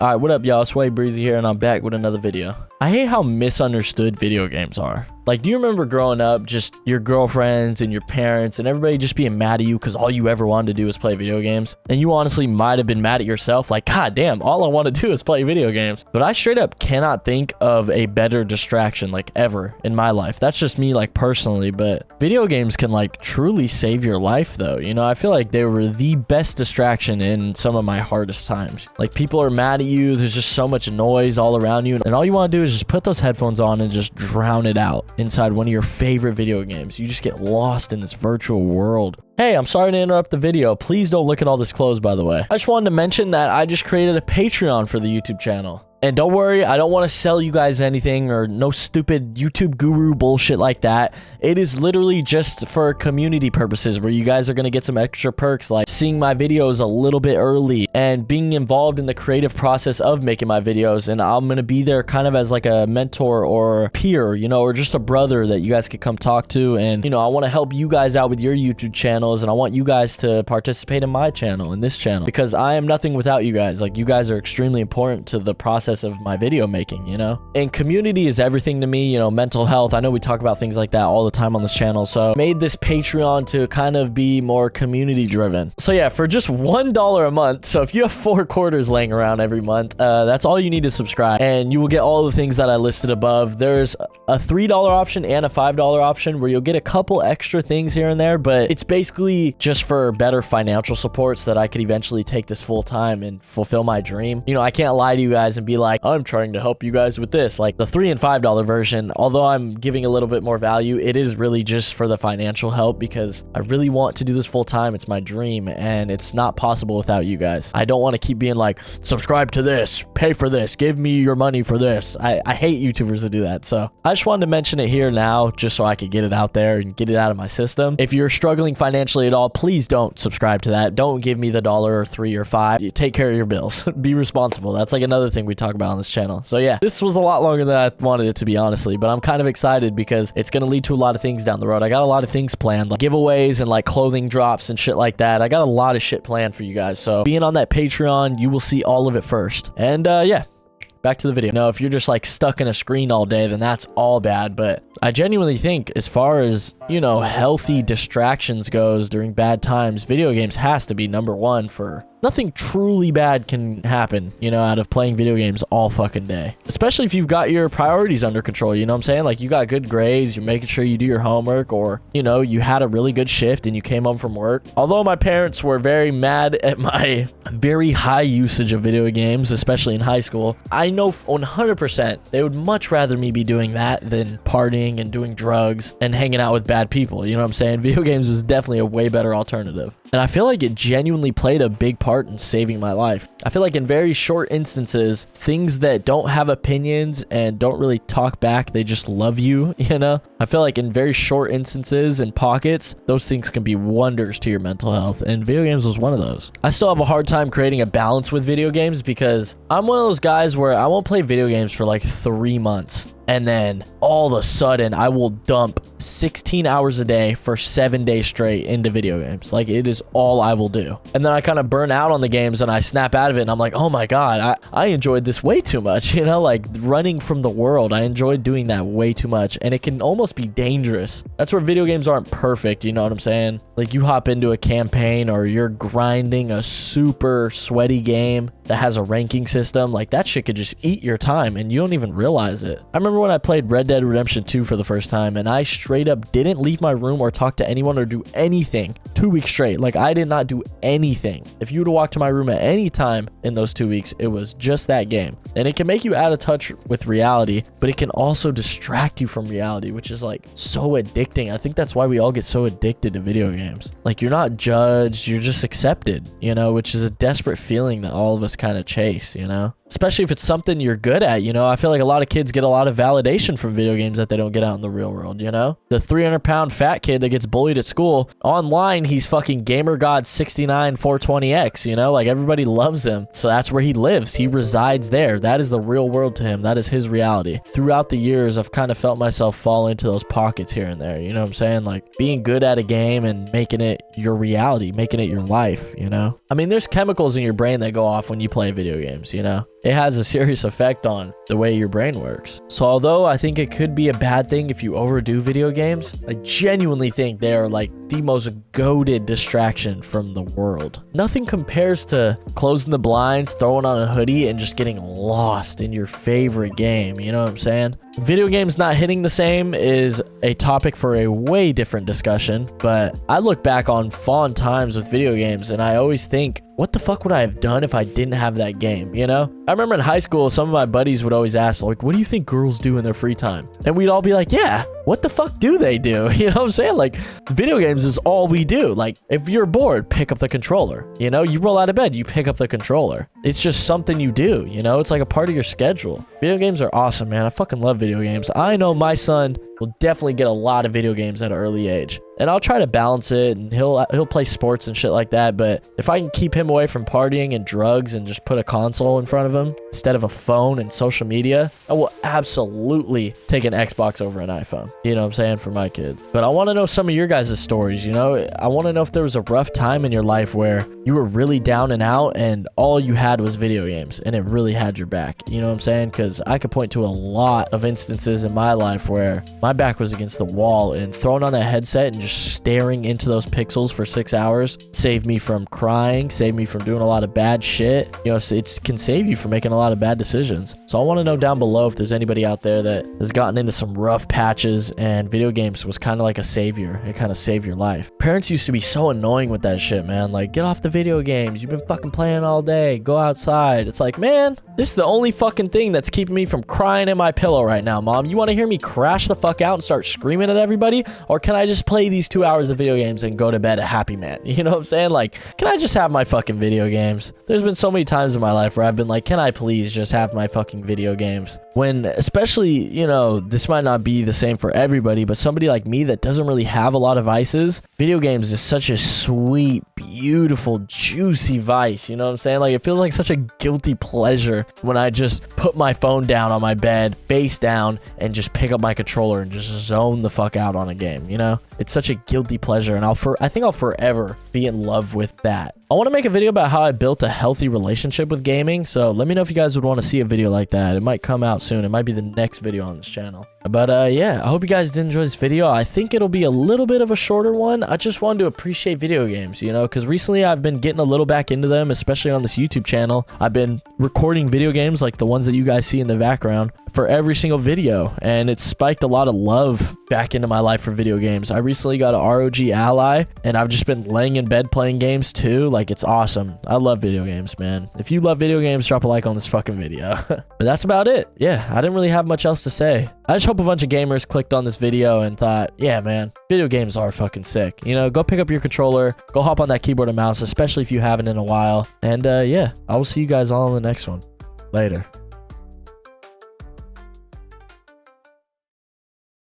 Alright, what up y'all? Sway Breezy here and I'm back with another video. I hate how misunderstood video games are. Like, do you remember growing up, just your girlfriends and your parents and everybody just being mad at you because all you ever wanted to do was play video games? And you honestly might have been mad at yourself, like, god damn, all I want to do is play video games. But I straight up cannot think of a better distraction, like, ever in my life. That's just me, like, personally, but video games can, like, truly save your life, though. You know, I feel like they were the best distraction in some of my hardest times. Like, people are mad at you, there's just so much noise all around you, and all you want to do is just put those headphones on and just drown it out inside one of your favorite video games. You just get lost in this virtual world. Hey, I'm sorry to interrupt the video. Please don't look at all this clothes, by the way. I just wanted to mention that I just created a Patreon for the YouTube channel. And don't worry, I don't want to sell you guys anything or no stupid YouTube guru bullshit like that. It is literally just for community purposes where you guys are going to get some extra perks like seeing my videos a little bit early and being involved in the creative process of making my videos. And I'm going to be there kind of as like a mentor or peer, you know, or just a brother that you guys could come talk to. And, you know, I want to help you guys out with your YouTube channels and I want you guys to participate in my channel, in this channel, because I am nothing without you guys. Like, you guys are extremely important to the process of my video making, you know? And community is everything to me, you know, mental health. I know we talk about things like that all the time on this channel, so I made this Patreon to kind of be more community driven. So yeah, for just $1 a month, so if you have 4 quarters laying around every month, that's all you need to subscribe and you will get all the things that I listed above. There's a $3 option and a $5 option where you'll get a couple extra things here and there, but it's basically just for better financial support so that I could eventually take this full time and fulfill my dream. You know, I can't lie to you guys and be like, I'm trying to help you guys with this. Like, the $3 and $5 version, although I'm giving a little bit more value, it is really just for the financial help because I really want to do this full time. It's my dream and it's not possible without you guys. I don't want to keep being like, subscribe to this, pay for this, give me your money for this. I hate YouTubers that do that. So I just wanted to mention it here now just so I could get it out there and get it out of my system. If you're struggling financially at all, please don't subscribe to that. Don't give me the $1 or $3 or $5. You take care of your bills. Be responsible. That's like another thing we talk about on this channel. So yeah, this was a lot longer than I wanted it to be, honestly, but I'm kind of excited because it's going to lead to a lot of things down the road. I got a lot of things planned, like giveaways and like clothing drops and shit like that. I got a lot of shit planned for you guys. So being on that Patreon, you will see all of it first. And yeah, back to the video. Now, if you're just like stuck in a screen all day, then that's all bad. But I genuinely think as far as, you know, healthy distractions goes during bad times, video games has to be #1 for nothing truly bad can happen, you know, out of playing video games all fucking day. Especially if you've got your priorities under control, you know what I'm saying? Like, you got good grades, you're making sure you do your homework, or, you know, you had a really good shift and you came home from work. Although my parents were very mad at my very high usage of video games, especially in high school, I know 100% they would much rather me be doing that than partying and doing drugs and hanging out with bad people, you know what I'm saying? Video games was definitely a way better alternative. And I feel like it genuinely played a big part in saving my life. I feel like in very short instances, things that don't have opinions and don't really talk back, they just love you, you know? I feel like in very short instances and pockets, those things can be wonders to your mental health, and video games was one of those. I still have a hard time creating a balance with video games because I'm one of those guys where I won't play video games for like 3 months. And then all of a sudden, I will dump 16 hours a day for 7 days straight into video games. Like, it is all I will do. And then I kind of burn out on the games and I snap out of it and I'm like, oh my God, I enjoyed this way too much. You know, like running from the world. I enjoyed doing that way too much. And it can almost be dangerous. That's where video games aren't perfect. You know what I'm saying? Like, you hop into a campaign or you're grinding a super sweaty game that has a ranking system. Like, that shit could just eat your time and you don't even realize it. I remember when I played Red Dead Redemption 2 for the first time and I straight up didn't leave my room or talk to anyone or do anything 2 weeks straight. Like, I did not do anything. If you were to walk to my room at any time in those 2 weeks, it was just that game. And it can make you out of touch with reality, but it can also distract you from reality, which is like so addicting. I think that's why we all get so addicted to video games. Like, you're not judged, you're just accepted, you know, which is a desperate feeling that all of us kind of chase, you know? Especially if it's something you're good at, you know? I feel like a lot of kids get a lot of validation from video games that they don't get out in the real world, you know? The 300-pound fat kid that gets bullied at school, online, he's fucking GamerGod69 420X, you know? Like, everybody loves him. So that's where he lives. He resides there. That is the real world to him. That is his reality. Throughout the years, I've kind of felt myself fall into those pockets here and there, you know what I'm saying? Like, being good at a game and making it your reality, making it your life, you know? I mean, there's chemicals in your brain that go off when you play video games, you know? It has a serious effect on the way your brain works. So although I think it could be a bad thing if you overdo video games, I genuinely think they are like the most goated distraction from the world. Nothing compares to closing the blinds, throwing on a hoodie, and just getting lost in your favorite game. You know what I'm saying? Video games not hitting the same is a topic for a way different discussion, but I look back on fond times with video games and I always think, what the fuck would I have done if I didn't have that game, you know? I remember in high school, some of my buddies would always ask, like, what do you think girls do in their free time? And we'd all be like, yeah, what the fuck do they do? You know what I'm saying? Like, video games is all we do. Like, if you're bored, pick up the controller. You know, you roll out of bed, you pick up the controller. It's just something you do, you know? It's like a part of your schedule. Video games are awesome, man. I fucking love video games. I know my son will definitely get a lot of video games at an early age. And I'll try to balance it, and he'll play sports and shit like that. But if I can keep him away from partying and drugs and just put a console in front of him instead of a phone and social media, I will absolutely take an Xbox over an iPhone. You know what I'm saying? For my kids. But I want to know some of your guys' stories, you know? I want to know if there was a rough time in your life where you were really down and out and all you had was video games and it really had your back. You know what I'm saying? Because I could point to a lot of instances in my life where my back was against the wall, and throwing on that headset and just staring into those pixels for 6 hours saved me from crying, saved me from doing a lot of bad shit. You know, it can save you from making a lot of bad decisions. So I want to know down below if there's anybody out there that has gotten into some rough patches and video games was kind of like a savior. It kind of saved your life. Parents used to be so annoying with that shit, man. Like, get off the video games. You've been fucking playing all day. Go outside. It's like, man, this is the only fucking thing that's keeping me from crying in my pillow right now, Mom. You want to hear me crash the fuck out and start screaming at everybody? Or can I just play these 2 hours of video games and go to bed a happy man? You know what I'm saying? Like, can I just have my fucking video games? There's been so many times in my life where I've been like, can I please just have my fucking video games? When, especially, you know, this might not be the same for everybody, but somebody like me that doesn't really have a lot of vices, video games is such a sweet, beautiful, juicy vice. You know what I'm saying? Like, it feels like such a guilty pleasure when I just put my phone down on my bed, face down, and just pick up my controller and just zone the fuck out on a game, you know? It's such a guilty pleasure, and I think I'll forever be in love with that. I want to make a video about how I built a healthy relationship with gaming, so let me know if you guys would want to see a video like that. It might come out soon. It might be the next video on this channel. But yeah, I hope you guys did enjoy this video. I think it'll be a little bit of a shorter one. I just wanted to appreciate video games, you know, because recently I've been getting a little back into them, especially on this YouTube channel. I've been recording video games like the ones that you guys see in the background for every single video, and it's spiked a lot of love back into my life for video games. I recently got an ROG Ally, and I've just been laying in bed playing games too. Like, it's awesome. I love video games, man. If you love video games, drop a like on this fucking video. But that's about it. Yeah, I didn't really have much else to say. I just hope a bunch of gamers clicked on this video and thought, yeah, man, video games are fucking sick. You know, go pick up your controller, go hop on that keyboard and mouse, especially if you haven't in a while. And yeah, I will see you guys all in the next one. Later.